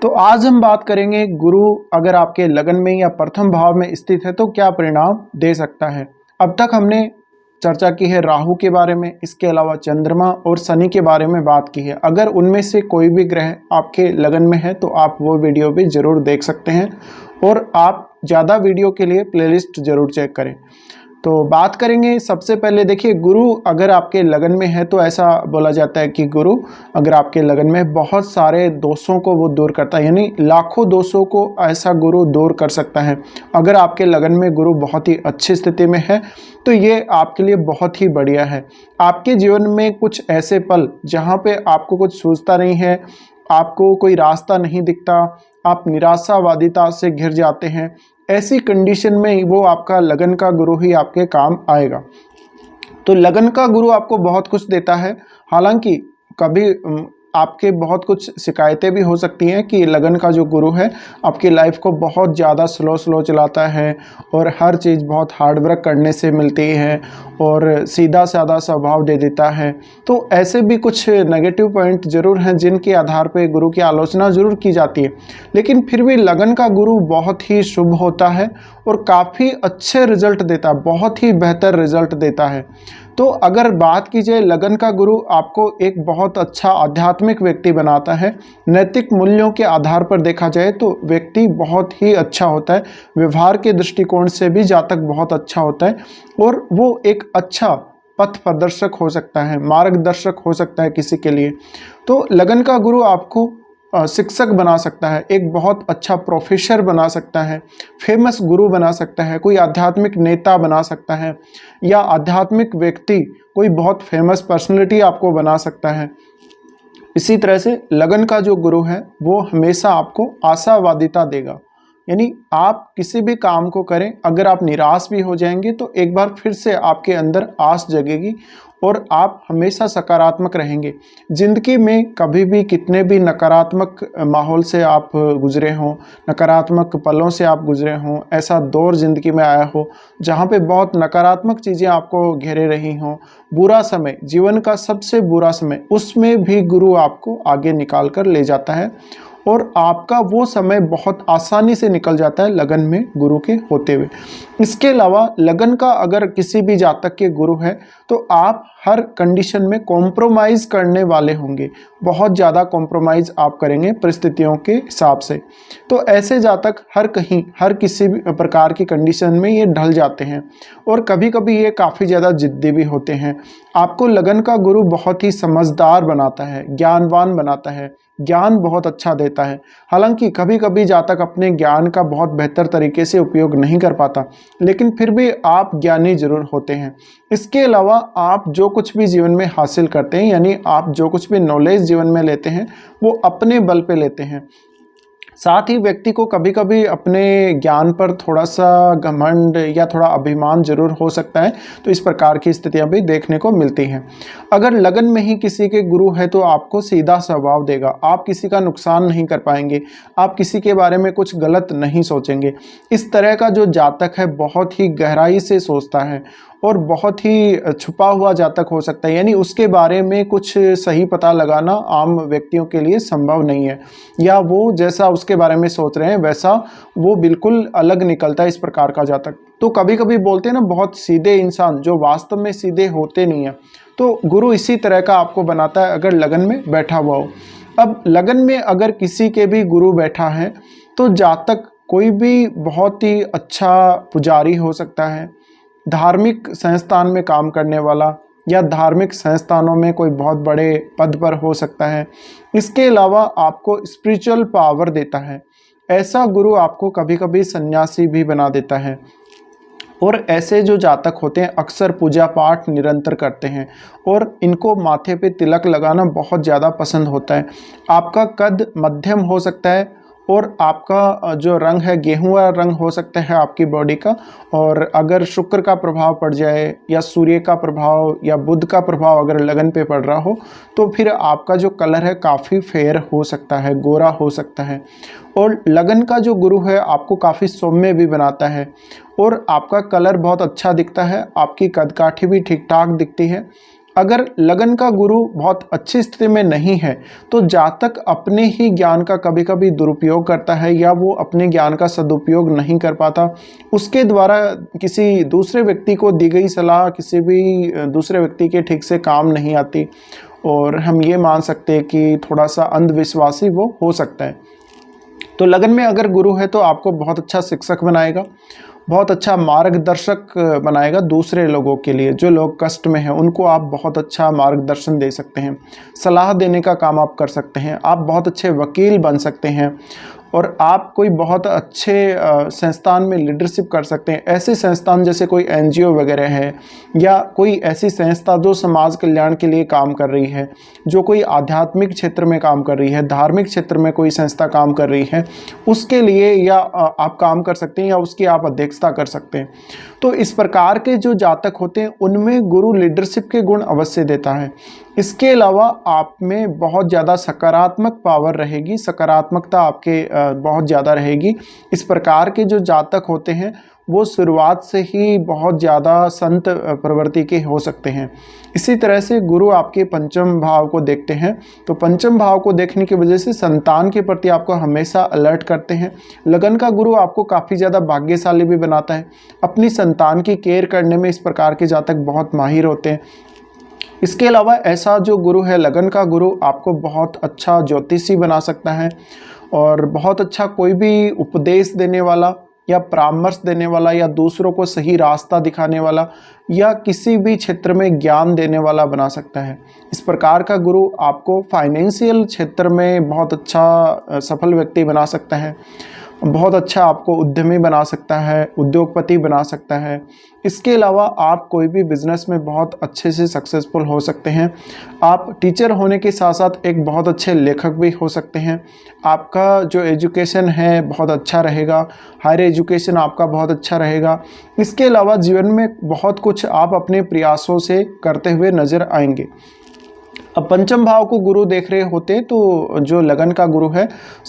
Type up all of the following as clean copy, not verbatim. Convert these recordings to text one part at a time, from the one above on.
तो आज हम बात करेंगे गुरु अगर आपके लगन में या प्रथम भाव में स्थित है तो क्या परिणाम दे सकता है। अब तक हमने चर्चा की है राहु के बारे में, इसके अलावा चंद्रमा और शनि के बारे में बात की है। अगर उनमें से कोई भी ग्रह आपके लगन में है तो आप वो वीडियो भी ज़रूर देख सकते हैं और आप ज़्यादा वीडियो के लिए प्लेलिस्ट ज़रूर चेक करें। तो बात करेंगे सबसे पहले, देखिए गुरु अगर आपके लगन में है तो ऐसा बोला जाता है कि गुरु अगर आपके लगन में बहुत सारे दोषों को वो दूर करता है, यानी लाखों दोषों को ऐसा गुरु दूर कर सकता है। अगर आपके लगन में गुरु बहुत ही अच्छी स्थिति में है तो ये आपके लिए बहुत ही बढ़िया है। आपके जीवन में कुछ ऐसे पल जहाँ पे आपको कुछ सूझता नहीं है, आपको कोई रास्ता नहीं दिखता, आप निराशावादिता से घिर जाते हैं, ऐसी कंडीशन में वो आपका लगन का गुरु ही आपके काम आएगा। तो लगन का गुरु आपको बहुत कुछ देता है। हालांकि कभी आपके बहुत कुछ शिकायतें भी हो सकती हैं कि लगन का जो गुरु है आपकी लाइफ को बहुत ज़्यादा स्लो चलाता है और हर चीज़ बहुत हार्ड वर्क करने से मिलती है और सीधा साधा स्वभाव दे देता है। तो ऐसे भी कुछ नेगेटिव पॉइंट ज़रूर हैं जिनके आधार पर गुरु की आलोचना ज़रूर की जाती है, लेकिन फिर भी लगन का गुरु बहुत ही शुभ होता है और काफ़ी अच्छे रिजल्ट देता है, बहुत ही बेहतर रिजल्ट देता है। तो अगर बात की जाए, लगन का गुरु आपको एक बहुत अच्छा आध्यात्मिक व्यक्ति बनाता है। नैतिक मूल्यों के आधार पर देखा जाए तो व्यक्ति बहुत ही अच्छा होता है, व्यवहार के दृष्टिकोण से भी जातक बहुत अच्छा होता है और वो एक अच्छा पथ प्रदर्शक हो सकता है, मार्गदर्शक हो सकता है किसी के लिए। तो लगन का गुरु आपको शिक्षक बना सकता है, एक बहुत अच्छा प्रोफेसर बना सकता है, फेमस गुरु बना सकता है, कोई आध्यात्मिक नेता बना सकता है या आध्यात्मिक व्यक्ति कोई बहुत फेमस पर्सनैलिटी आपको बना सकता है। इसी तरह से लगन का जो गुरु है वो हमेशा आपको आशावादिता देगा, यानी आप किसी भी काम को करें, अगर आप निराश भी हो जाएंगे तो एक बार फिर से आपके अंदर आस जगेगी और आप हमेशा सकारात्मक रहेंगे। ज़िंदगी में कभी भी कितने भी नकारात्मक माहौल से आप गुजरे हों, नकारात्मक पलों से आप गुजरे हों, ऐसा दौर ज़िंदगी में आया हो जहाँ पे बहुत नकारात्मक चीज़ें आपको घेरे रही हों, बुरा समय, जीवन का सबसे बुरा समय, उसमें भी गुरु आपको आगे निकाल कर ले जाता है और आपका वो समय बहुत आसानी से निकल जाता है लगन में गुरु के होते हुए। इसके अलावा लगन का अगर किसी भी जातक के गुरु है तो आप हर कंडीशन में कॉम्प्रोमाइज़ करने वाले होंगे, बहुत ज़्यादा कॉम्प्रोमाइज़ आप करेंगे परिस्थितियों के हिसाब से। तो ऐसे जातक हर कहीं हर किसी भी प्रकार की कंडीशन में ये ढल जाते हैं और कभी कभी ये काफ़ी ज़्यादा जिद्दी भी होते हैं। आपको लगन का गुरु बहुत ही समझदार बनाता है, ज्ञानवान बनाता है, ज्ञान बहुत अच्छा देता है। हालांकि कभी कभी जातक अपने ज्ञान का बहुत बेहतर तरीके से उपयोग नहीं कर पाता, लेकिन फिर भी आप ज्ञानी जरूर होते हैं। इसके अलावा आप जो कुछ भी जीवन में हासिल करते हैं, यानी आप जो कुछ भी नॉलेज जीवन में लेते हैं वो अपने बल पे लेते हैं। साथ ही व्यक्ति को कभी कभी अपने ज्ञान पर थोड़ा सा घमंड या थोड़ा अभिमान जरूर हो सकता है, तो इस प्रकार की स्थितियां भी देखने को मिलती हैं। अगर लगन में ही किसी के गुरु है तो आपको सीधा स्वभाव देगा, आप किसी का नुकसान नहीं कर पाएंगे, आप किसी के बारे में कुछ गलत नहीं सोचेंगे। इस तरह का जो जातक है बहुत ही गहराई से सोचता है और बहुत ही छुपा हुआ जातक हो सकता है, यानी उसके बारे में कुछ सही पता लगाना आम व्यक्तियों के लिए संभव नहीं है, या वो जैसा उसके बारे में सोच रहे हैं वैसा वो बिल्कुल अलग निकलता है इस प्रकार का जातक। तो कभी कभी बोलते हैं ना, बहुत सीधे इंसान जो वास्तव में सीधे होते नहीं है। तो गुरु इसी तरह का आपको बनाता है अगर लगन में बैठा हुआ हो। अब लगन में अगर किसी के भी गुरु बैठा है तो जातक कोई भी बहुत ही अच्छा पुजारी हो सकता है, धार्मिक संस्थान में काम करने वाला या धार्मिक संस्थानों में कोई बहुत बड़े पद पर हो सकता है। इसके अलावा आपको स्पिरिचुअल पावर देता है। ऐसा गुरु आपको कभी कभी सन्यासी भी बना देता है और ऐसे जो जातक होते हैं अक्सर पूजा पाठ निरंतर करते हैं और इनको माथे पे तिलक लगाना बहुत ज़्यादा पसंद होता है। आपका कद मध्यम हो सकता है और आपका जो रंग है गेहुआ रंग हो सकता है आपकी बॉडी का, और अगर शुक्र का प्रभाव पड़ जाए या सूर्य का प्रभाव या बुध का प्रभाव अगर लगन पे पड़ रहा हो तो फिर आपका जो कलर है काफ़ी फेयर हो सकता है, गोरा हो सकता है। और लगन का जो गुरु है आपको काफ़ी सौम्य भी बनाता है और आपका कलर बहुत अच्छा दिखता है, आपकी कदकाठी भी ठीक ठाक दिखती है। अगर लगन का गुरु बहुत अच्छी स्थिति में नहीं है तो जातक अपने ही ज्ञान का कभी कभी दुरुपयोग करता है या वो अपने ज्ञान का सदुपयोग नहीं कर पाता। उसके द्वारा किसी दूसरे व्यक्ति को दी गई सलाह किसी भी दूसरे व्यक्ति के ठीक से काम नहीं आती और हम ये मान सकते हैं कि थोड़ा सा अंधविश्वासी वो हो सकता है। तो लगन में अगर गुरु है तो आपको बहुत अच्छा शिक्षक बनाएगा, बहुत अच्छा मार्गदर्शक बनाएगा दूसरे लोगों के लिए। जो लोग कष्ट में हैं उनको आप बहुत अच्छा मार्गदर्शन दे सकते हैं, सलाह देने का काम आप कर सकते हैं, आप बहुत अच्छे वकील बन सकते हैं और आप कोई बहुत अच्छे संस्थान में लीडरशिप कर सकते हैं। ऐसे संस्थान जैसे कोई एनजीओ वगैरह है या कोई ऐसी संस्था जो समाज कल्याण के लिए काम कर रही है, जो कोई आध्यात्मिक क्षेत्र में काम कर रही है, धार्मिक क्षेत्र में कोई संस्था काम कर रही है, उसके लिए या आप काम कर सकते हैं या उसकी आप अध्यक्षता कर सकते हैं। तो इस प्रकार के जो जातक होते हैं उनमें गुरु लीडरशिप के गुण अवश्य देता है। इसके अलावा आप में बहुत ज़्यादा सकारात्मक पावर रहेगी, सकारात्मकता आपके बहुत ज़्यादा रहेगी। इस प्रकार के जो जातक होते हैं वो शुरुआत से ही बहुत ज़्यादा संत प्रवृत्ति के हो सकते हैं। इसी तरह से गुरु आपके पंचम भाव को देखते हैं, तो पंचम भाव को देखने की वजह से संतान के प्रति आपको हमेशा अलर्ट करते हैं। लगन का गुरु आपको काफ़ी ज़्यादा भाग्यशाली भी बनाता है। अपनी संतान की केयर करने में इस प्रकार के जातक बहुत माहिर होते हैं। इसके अलावा ऐसा जो गुरु है लगन का गुरु आपको बहुत अच्छा ज्योतिषी बना सकता है और बहुत अच्छा कोई भी उपदेश देने वाला या परामर्श देने वाला या दूसरों को सही रास्ता दिखाने वाला या किसी भी क्षेत्र में ज्ञान देने वाला बना सकता है। इस प्रकार का गुरु आपको फाइनेंशियल क्षेत्र में बहुत अच्छा सफल व्यक्ति बना सकता है, बहुत अच्छा आपको उद्यमी बना सकता है, उद्योगपति बना सकता है। इसके अलावा आप कोई भी बिजनेस में बहुत अच्छे से सक्सेसफुल हो सकते हैं। आप टीचर होने के साथ साथ एक बहुत अच्छे लेखक भी हो सकते हैं। आपका जो एजुकेशन है बहुत अच्छा रहेगा, हायर एजुकेशन आपका बहुत अच्छा रहेगा। इसके अलावा जीवन में बहुत कुछ आप अपने प्रयासों से करते हुए नज़र आएंगे। अब पंचम भाव को गुरु देख रहे होते हैं तो जो लगन का गुरु है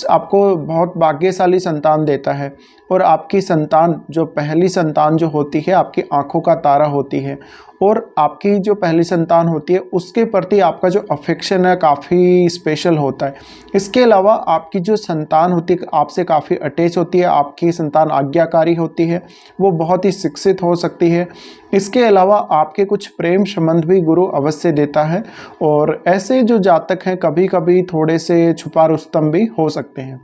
आपको बहुत भाग्यशाली संतान देता है और आपकी संतान जो पहली संतान जो होती है आपकी आंखों का तारा होती है और आपकी जो पहली संतान होती है उसके प्रति आपका जो अफेक्शन है काफ़ी स्पेशल होता है। इसके अलावा आपकी जो संतान होती है आपसे काफ़ी अटैच होती है, आपकी संतान आज्ञाकारी होती है, वो बहुत ही शिक्षित हो सकती है। इसके अलावा आपके कुछ प्रेम संबंध भी गुरु अवश्य देता है और ऐसे जो जातक हैं कभी कभी थोड़े से छुपा रुस्तम भी हो सकते हैं।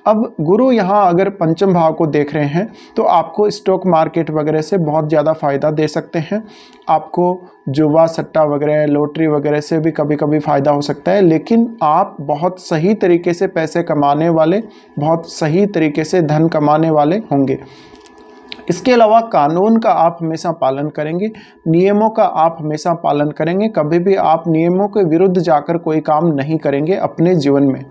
अब गुरु यहाँ अगर पंचम भाव को देख रहे हैं तो आपको स्टॉक मार्केट वगैरह से बहुत ज़्यादा फ़ायदा दे सकते हैं। आपको जुआ सट्टा वगैरह लॉटरी वगैरह से भी कभी कभी फ़ायदा हो सकता है, लेकिन आप बहुत सही तरीके से पैसे कमाने वाले, बहुत सही तरीके से धन कमाने वाले होंगे। इसके अलावा कानून का आप हमेशा पालन करेंगे, नियमों का आप हमेशा पालन करेंगे, कभी भी आप नियमों के विरुद्ध जाकर कोई काम नहीं करेंगे अपने जीवन में।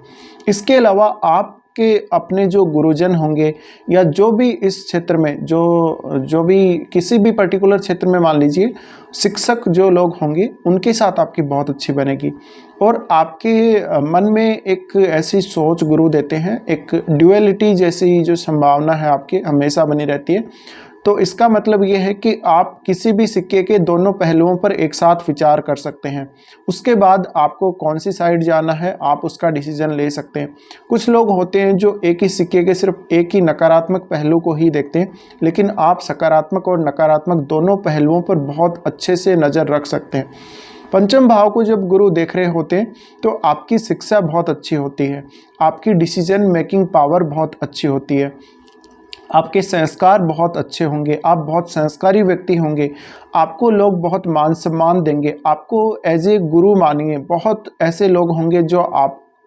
इसके अलावा आप के अपने जो गुरुजन होंगे या जो भी इस क्षेत्र में जो भी किसी भी पर्टिकुलर क्षेत्र में मान लीजिए शिक्षक जो लोग होंगे उनके साथ आपकी बहुत अच्छी बनेगी और आपके मन में एक ऐसी सोच गुरु देते हैं, एक ड्यूअलिटी जैसी जो संभावना है आपकी हमेशा बनी रहती है। तो इसका मतलब ये है कि आप किसी भी सिक्के के दोनों पहलुओं पर एक साथ विचार कर सकते हैं। उसके बाद आपको कौन सी साइड जाना है आप उसका डिसीजन ले सकते हैं। कुछ लोग होते हैं जो एक ही सिक्के के सिर्फ एक ही नकारात्मक पहलू को ही देखते हैं, लेकिन आप सकारात्मक और नकारात्मक दोनों पहलुओं पर बहुत अच्छे से नज़र रख सकते हैं। पंचम भाव को जब गुरु देख रहे होते हैं तो आपकी शिक्षा बहुत अच्छी होती है, आपकी डिसीजन मेकिंग पावर बहुत अच्छी होती है, आपके संस्कार बहुत अच्छे होंगे, आप बहुत संस्कारी व्यक्ति होंगे, आपको लोग बहुत मान सम्मान देंगे, आपको एज ए गुरु मानिए। बहुत ऐसे लोग होंगे जो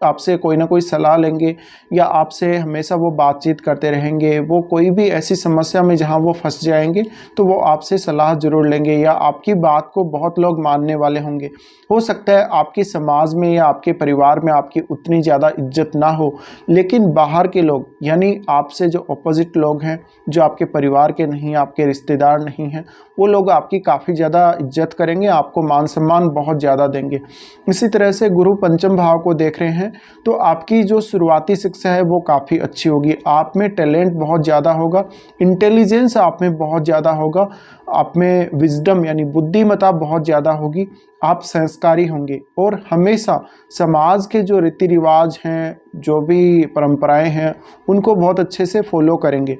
आपसे कोई ना कोई सलाह लेंगे या आपसे हमेशा वो बातचीत करते रहेंगे। वो कोई भी ऐसी समस्या में जहाँ वो फंस जाएंगे तो वो आपसे सलाह ज़रूर लेंगे या आपकी बात को बहुत लोग मानने वाले होंगे। हो सकता है आपके समाज में या आपके परिवार में आपकी उतनी ज़्यादा इज्जत ना हो, लेकिन बाहर के लोग यानी आपसे जो अपोजिट लोग हैं, जो आपके परिवार के नहीं, आपके रिश्तेदार नहीं हैं, वो लोग आपकी काफ़ी ज़्यादा इज्जत करेंगे, आपको मान सम्मान बहुत ज़्यादा देंगे। इसी तरह से गुरु पंचम भाव को देख रहे हैं हैं तो आपकी जो शुरुआती शिक्षा है वो काफ़ी अच्छी होगी। आप में टैलेंट बहुत ज़्यादा होगा, इंटेलिजेंस आप में बहुत ज़्यादा होगा, आप में विजडम यानी बुद्धिमत्ता बहुत ज़्यादा होगी, आप संस्कारी होंगे और हमेशा समाज के जो रीति रिवाज हैं, जो भी परंपराएं हैं, उनको बहुत अच्छे से फॉलो करेंगे।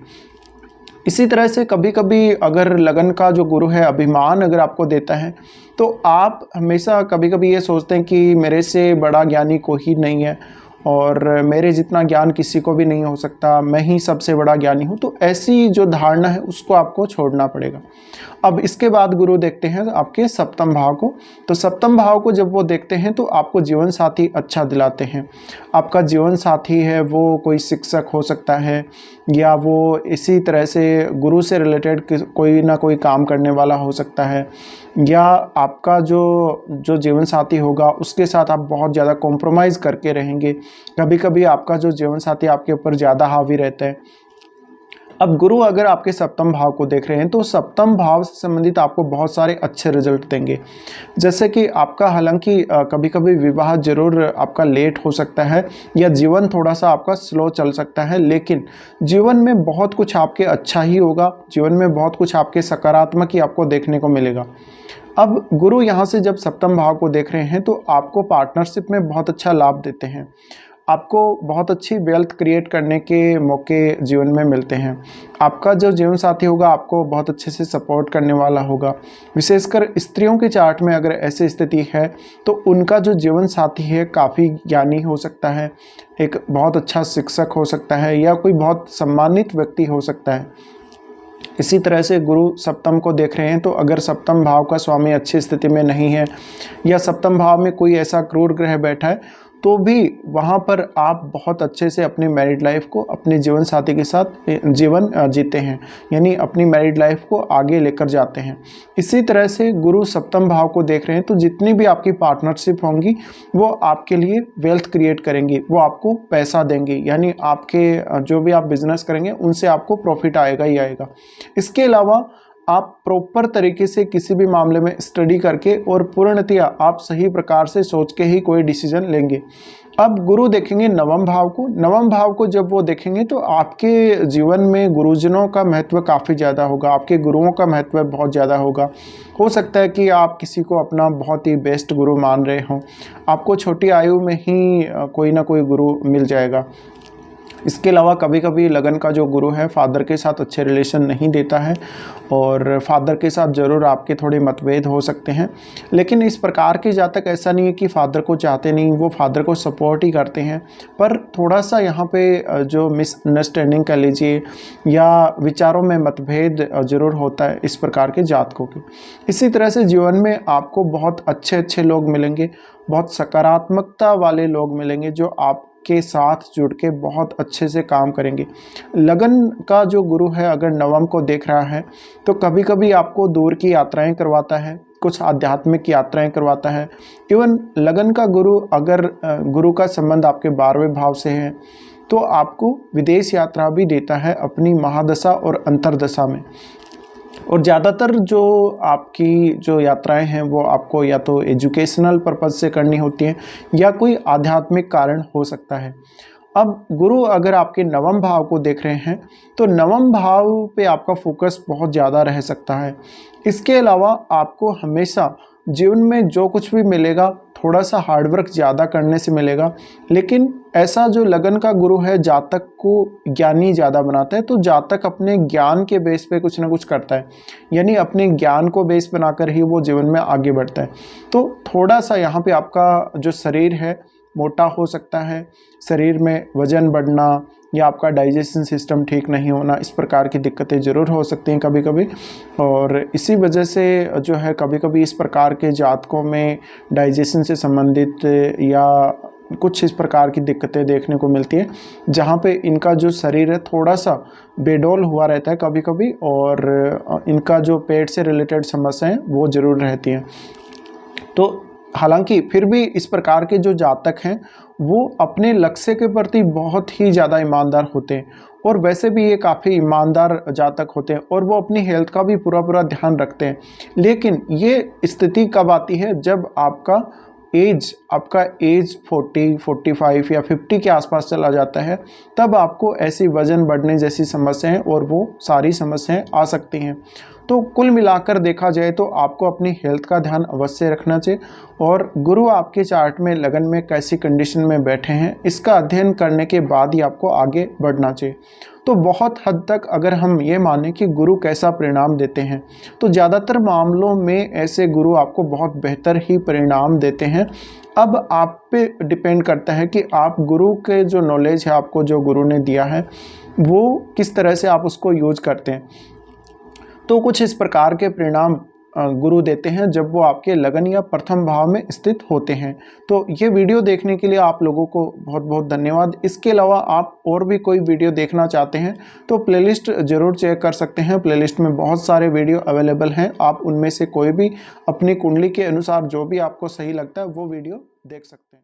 इसी तरह से कभी कभी अगर लगन का जो गुरु है अभिमान अगर आपको देता है तो आप हमेशा कभी कभी ये सोचते हैं कि मेरे से बड़ा ज्ञानी कोई नहीं है और मेरे जितना ज्ञान किसी को भी नहीं हो सकता, मैं ही सबसे बड़ा ज्ञानी हूँ। तो ऐसी जो धारणा है उसको आपको छोड़ना पड़ेगा। अब इसके बाद गुरु देखते हैं आपके सप्तम भाव को। तो सप्तम भाव को जब वो देखते हैं तो आपको जीवन साथी अच्छा दिलाते हैं। आपका जीवन साथी है वो कोई शिक्षक हो सकता है या वो इसी तरह से गुरु से रिलेटेड कोई ना कोई काम करने वाला हो सकता है, या आपका जो जीवन साथी होगा उसके साथ आप बहुत ज़्यादा कॉम्प्रोमाइज़ करके रहेंगे। कभी कभी आपका जो जीवन साथी आपके ऊपर ज़्यादा हावी रहता है। अब गुरु अगर आपके सप्तम भाव को देख रहे हैं तो सप्तम भाव से संबंधित आपको बहुत सारे अच्छे रिजल्ट देंगे। जैसे कि आपका हालांकि कभी कभी विवाह जरूर आपका लेट हो सकता है या जीवन थोड़ा सा आपका स्लो चल सकता है, लेकिन जीवन में बहुत कुछ आपके अच्छा ही होगा, जीवन में बहुत कुछ आपके सकारात्मक ही आपको देखने को मिलेगा। अब गुरु यहाँ से जब सप्तम भाव को देख रहे हैं तो आपको पार्टनरशिप में बहुत अच्छा लाभ देते हैं, आपको बहुत अच्छी वेल्थ क्रिएट करने के मौके जीवन में मिलते हैं। आपका जो जीवन साथी होगा आपको बहुत अच्छे से सपोर्ट करने वाला होगा। विशेषकर स्त्रियों के चार्ट में अगर ऐसी स्थिति है तो उनका जो जीवन साथी है काफ़ी ज्ञानी हो सकता है, एक बहुत अच्छा शिक्षक हो सकता है या कोई बहुत सम्मानित व्यक्ति हो सकता है। इसी तरह से गुरु सप्तम को देख रहे हैं तो अगर सप्तम भाव का स्वामी अच्छी स्थिति में नहीं है या सप्तम भाव में कोई ऐसा क्रूर ग्रह बैठा है तो भी वहाँ पर आप बहुत अच्छे से अपनी मैरिड लाइफ को अपने जीवन साथी के साथ जीवन जीते हैं, यानी अपनी मैरिड लाइफ को आगे लेकर जाते हैं। इसी तरह से गुरु सप्तम भाव को देख रहे हैं तो जितनी भी आपकी पार्टनरशिप होंगी वो आपके लिए वेल्थ क्रिएट करेंगी, वो आपको पैसा देंगी, यानी आपके जो भी आप बिजनेस करेंगे उनसे आपको प्रॉफिट आएगा ही आएगा। इसके अलावा आप प्रॉपर तरीके से किसी भी मामले में स्टडी करके और पूर्णतया आप सही प्रकार से सोच के ही कोई डिसीजन लेंगे। अब गुरु देखेंगे नवम भाव को। नवम भाव को जब वो देखेंगे तो आपके जीवन में गुरुजनों का महत्व काफ़ी ज़्यादा होगा, आपके गुरुओं का महत्व बहुत ज़्यादा होगा। हो सकता है कि आप किसी को अपना बहुत ही बेस्ट गुरु मान रहे हों, आपको छोटी आयु में ही कोई ना कोई गुरु मिल जाएगा। इसके अलावा कभी कभी लगन का जो गुरु है फादर के साथ अच्छे रिलेशन नहीं देता है और फादर के साथ ज़रूर आपके थोड़े मतभेद हो सकते हैं, लेकिन इस प्रकार के जातक ऐसा नहीं है कि फादर को चाहते नहीं, वो फादर को सपोर्ट ही करते हैं, पर थोड़ा सा यहाँ पे जो मिसअंडरस्टैंडिंग कह लीजिए या विचारों में मतभेद ज़रूर होता है इस प्रकार के जातकों के। इसी तरह से जीवन में आपको बहुत अच्छे अच्छे लोग मिलेंगे, बहुत सकारात्मकता वाले लोग मिलेंगे जो आप के साथ जुड़ के बहुत अच्छे से काम करेंगे। लगन का जो गुरु है अगर नवम को देख रहा है तो कभी कभी आपको दूर की यात्राएं करवाता है, कुछ आध्यात्मिक यात्राएं करवाता है। इवन लगन का गुरु अगर गुरु का संबंध आपके 12वें भाव से है तो आपको विदेश यात्रा भी देता है अपनी महादशा और अंतरदशा में। और ज़्यादातर जो आपकी जो यात्राएं हैं वो आपको या तो एजुकेशनल पर्पज़ से करनी होती हैं या कोई आध्यात्मिक कारण हो सकता है। अब गुरु अगर आपके नवम भाव को देख रहे हैं तो नवम भाव पे आपका फोकस बहुत ज़्यादा रह सकता है। इसके अलावा आपको हमेशा जीवन में जो कुछ भी मिलेगा थोड़ा सा हार्डवर्क ज़्यादा करने से मिलेगा, लेकिन ऐसा जो लगन का गुरु है जातक को ज्ञानी ज़्यादा बनाता है, तो जातक अपने ज्ञान के बेस पे कुछ ना कुछ करता है, यानी अपने ज्ञान को बेस बनाकर ही वो जीवन में आगे बढ़ता है। तो थोड़ा सा यहाँ पे आपका जो शरीर है मोटा हो सकता है, शरीर में वजन बढ़ना या आपका डाइजेशन सिस्टम ठीक नहीं होना, इस प्रकार की दिक्कतें ज़रूर हो सकती हैं कभी कभी। और इसी वजह से जो है कभी कभी इस प्रकार के जातकों में डाइजेशन से संबंधित या कुछ इस प्रकार की दिक्कतें देखने को मिलती है, जहाँ पे इनका जो शरीर है थोड़ा सा बेडौल हुआ रहता है कभी कभी, और इनका जो पेट से रिलेटेड समस्याएं वो ज़रूर रहती हैं। तो हालांकि फिर भी इस प्रकार के जो जातक हैं वो अपने लक्ष्य के प्रति बहुत ही ज़्यादा ईमानदार होते हैं, और वैसे भी ये काफ़ी ईमानदार जातक होते हैं और वो अपनी हेल्थ का भी पूरा ध्यान रखते हैं। लेकिन ये स्थिति कब आती है जब आपका एज आपका 40, 45 या 50 के आसपास चला जाता है, तब आपको ऐसी वज़न बढ़ने जैसी समस्याएं और वो सारी समस्याएं आ सकती हैं। तो कुल मिलाकर देखा जाए तो आपको अपनी हेल्थ का ध्यान अवश्य रखना चाहिए, और गुरु आपके चार्ट में लगन में कैसी कंडीशन में बैठे हैं इसका अध्ययन करने के बाद ही आपको आगे बढ़ना चाहिए। तो बहुत हद तक अगर हम ये माने कि गुरु कैसा परिणाम देते हैं, तो ज़्यादातर मामलों में ऐसे गुरु आपको बहुत बेहतर ही परिणाम देते हैं। अब आप पे डिपेंड करता है कि आप गुरु के जो नॉलेज है, आपको जो गुरु ने दिया है, वो किस तरह से आप उसको यूज करते हैं। तो कुछ इस प्रकार के परिणाम गुरु देते हैं जब वो आपके लगन या प्रथम भाव में स्थित होते हैं। तो ये वीडियो देखने के लिए आप लोगों को बहुत बहुत धन्यवाद। इसके अलावा आप और भी कोई वीडियो देखना चाहते हैं तो प्लेलिस्ट ज़रूर चेक कर सकते हैं। प्लेलिस्ट में बहुत सारे वीडियो अवेलेबल हैं, आप उनमें से कोई भी अपनी कुंडली के अनुसार जो भी आपको सही लगता है वो वीडियो देख सकते हैं।